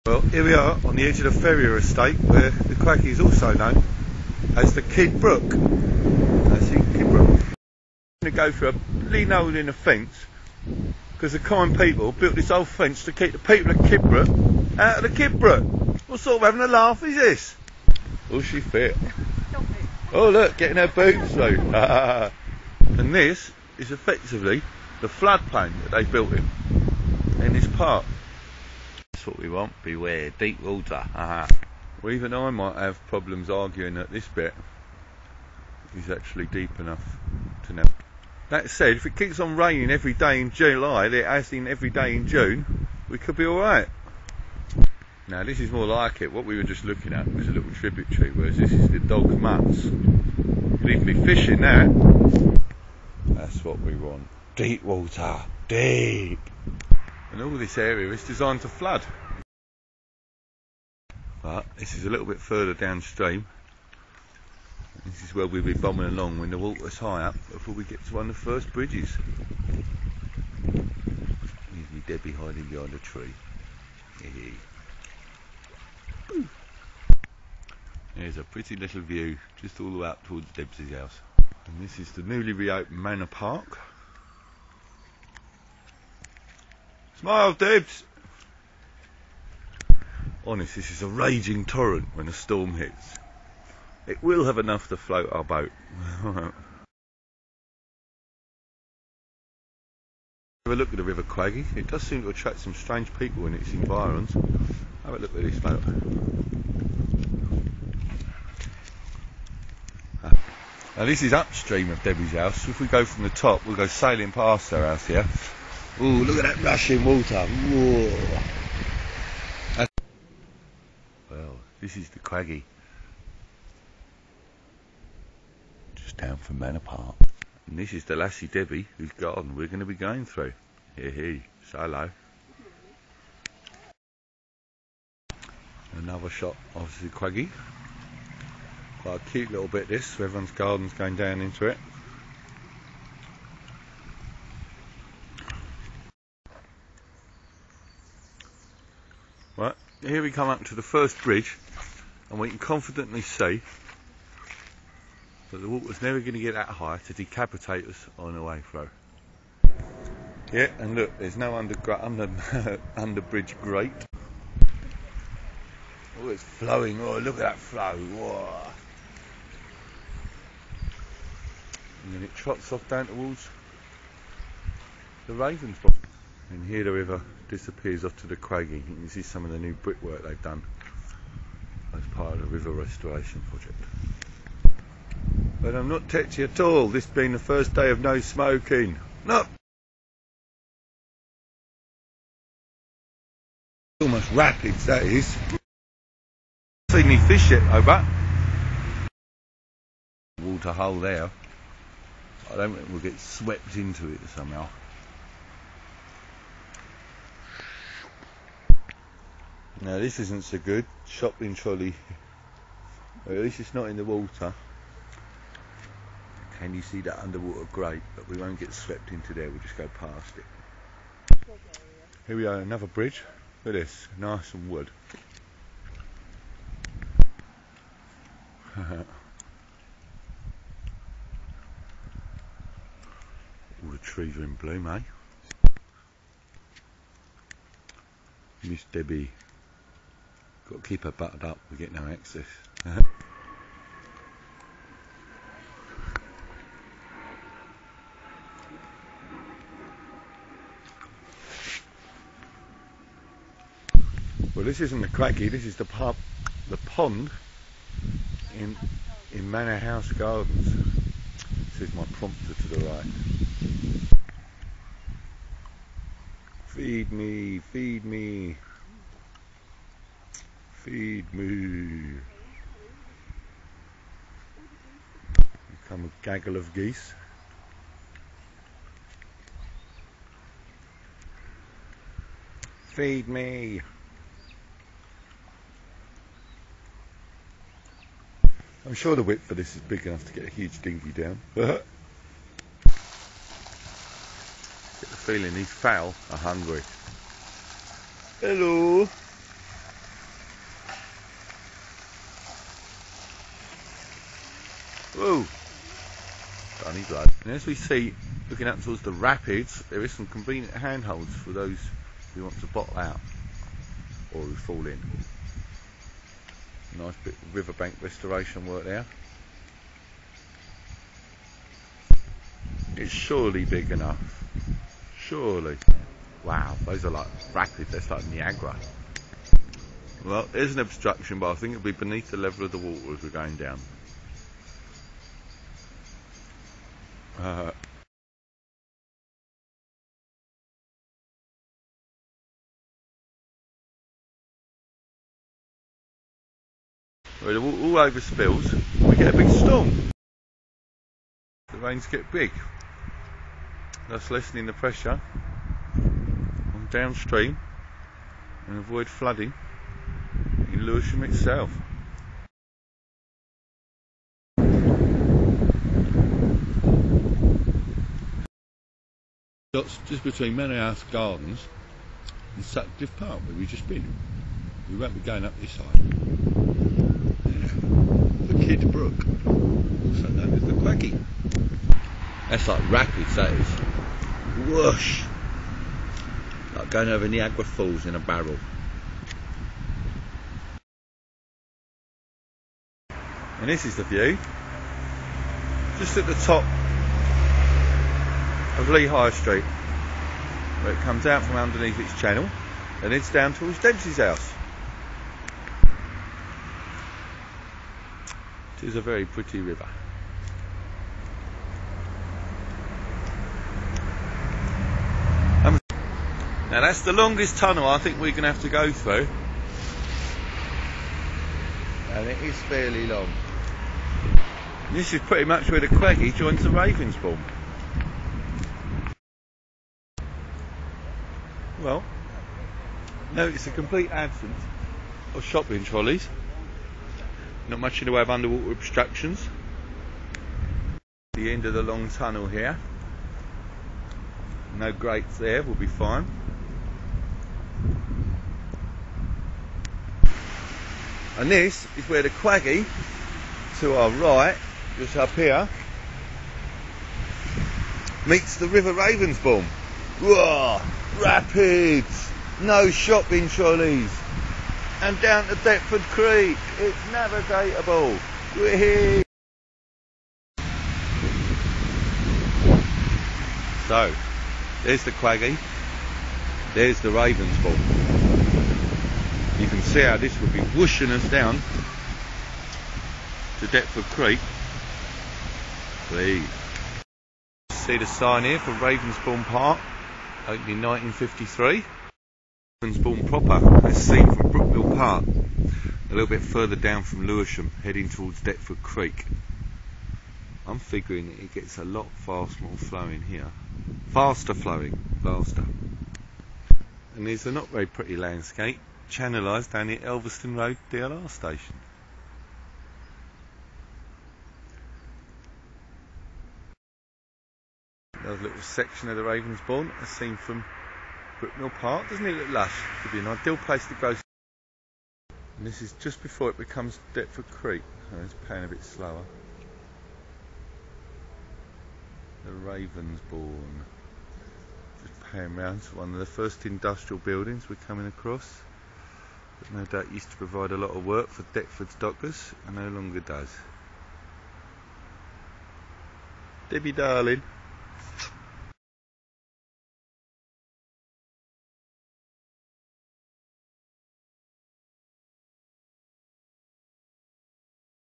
Well, here we are on the edge of the Ferrier estate, where the Quaggy is also known as the Kyd Brooke. That's it, Kyd Brooke. I'm going to go through a bloody hole in the fence, because the kind people built this old fence to keep the people of Kyd Brooke out of the Kyd Brooke. What sort of having a laugh is this? Oh, she fit. Oh look, getting her boots through. And this is effectively the floodplain that they built in this park. That's what we want. Beware, deep water. Well, even I might have problems arguing that this bit is actually deep enough to know. That said, if it keeps on raining every day in July, it has in every day in June, we could be alright. Now this is more like it. What we were just looking at was a little tributary, whereas this is the dog's mutts. You could even be fishing there. That's what we want. Deep water. Deep. And all this area is designed to flood. But this is a little bit further downstream. This is where we'll be bombing along when the water's high up before we get to one of the first bridges. Here's me Debbie hiding behind a tree. There's a pretty little view just all the way up towards Debs' house. And this is the newly reopened Manor Park. Smile, Debs! Honest, this is a raging torrent when a storm hits. It will have enough to float our boat. Have a look at the River Quaggy. It does seem to attract some strange people in its environs. Have a look at this boat. Now this is upstream of Debbie's house. If we go from the top, we'll go sailing past her house here. Ooh, look at that rushing water. Whoa. Well, this is the Quaggy. Just down from Manor Park. And this is the lassie Debbie, whose garden we're going to be going through. Say hello. Another shot of the Quaggy. Quite a cute little bit this, so everyone's garden's going down into it. Right, here we come up to the first bridge, and we can confidently see that the water's never going to get that high to decapitate us on the way through. Yeah, and look, there's no under bridge grate. Oh, it's flowing. Oh, look at that flow. Whoa. And then it trots off down towards the Ravensbourne. And here the river disappears off to the Quaggy. You can see some of the new brickwork they've done as part of the river restoration project. But I'm not tetchy at all, this being the first day of no smoking. No! Almost rapids, that is. Seen any fish yet, though, but water hole there. I don't think we'll get swept into it somehow. Now this isn't so good. Shopping trolley. Well, at least it's not in the water. Can you see that underwater grate? But we won't get swept into there, we'll just go past it. Here we are, another bridge. Look at this, nice and wood. All the trees are in bloom, eh? Miss Debbie. Got to keep her buttoned up, we get no access. Well, this isn't the Quaggy, this is the pond in Manor House Gardens. This is my prompter to the right. Feed me, feed me, feed me. Become a gaggle of geese. Feed me. I'm sure the width for this is big enough to get a huge dinghy down. Get the feeling these fowl are hungry. Hello. Whoa! Bunny blood. And as we see, looking up towards the rapids, there is some convenient handholds for those who want to bottle out or who fall in. Nice bit of riverbank restoration work there. It's surely big enough. Surely. Wow, those are like rapids, that's like Niagara. Well, there's an obstruction, but I think it'll be beneath the level of the water as we're going down. We're all over spills. We get a big storm. The rains get big. That's lessening the pressure on downstream and avoid flooding in Lewisham itself. Just between Manor House Gardens and Sutcliffe Park, where we've just been. We won't be going up this side. The Kyd Brooke, also known as the Quaggy. That's like rapids, that is. Whoosh! Like going over Niagara Falls in a barrel. And this is the view. Just at the top of Lee High Street, where it comes out from underneath its channel and it's down towards Dempsey's house. It is a very pretty river. Now that's the longest tunnel I think we're going to have to go through, and it is fairly long. And this is pretty much where the Quaggy joins the Ravensbourne. Well, notice a complete absence of shopping trolleys. Not much in the way of underwater obstructions. The end of the long tunnel here. No grates there, we'll be fine. And this is where the Quaggy, to our right, just up here, meets the River Ravensbourne. Whoa! Rapids! No shopping trolleys! And down to Deptford Creek. It's navigatable. We're here. So, there's the Quaggy. There's the Ravensbourne. You can see how this would be whooshing us down to Deptford Creek. Please. See the sign here for Ravensbourne Park, opened in 1953. Ravensbourne proper, as seen from Brookmill Park, a little bit further down from Lewisham, heading towards Deptford Creek. I'm figuring that it gets a lot faster flowing here. Faster flowing, faster. And there's a not very pretty landscape, channelized down at Elverston Road DLR station. There's a little section of the Ravensbourne, as seen from Brookmill Park. Doesn't it look lush? Could be an ideal place to go. And this is just before it becomes Deptford Creek, so it's paying a bit slower. The Ravensbourne. Just paying round to one of the first industrial buildings we're coming across. That no doubt used to provide a lot of work for Deptford's dockers, and no longer does. Debbie darling.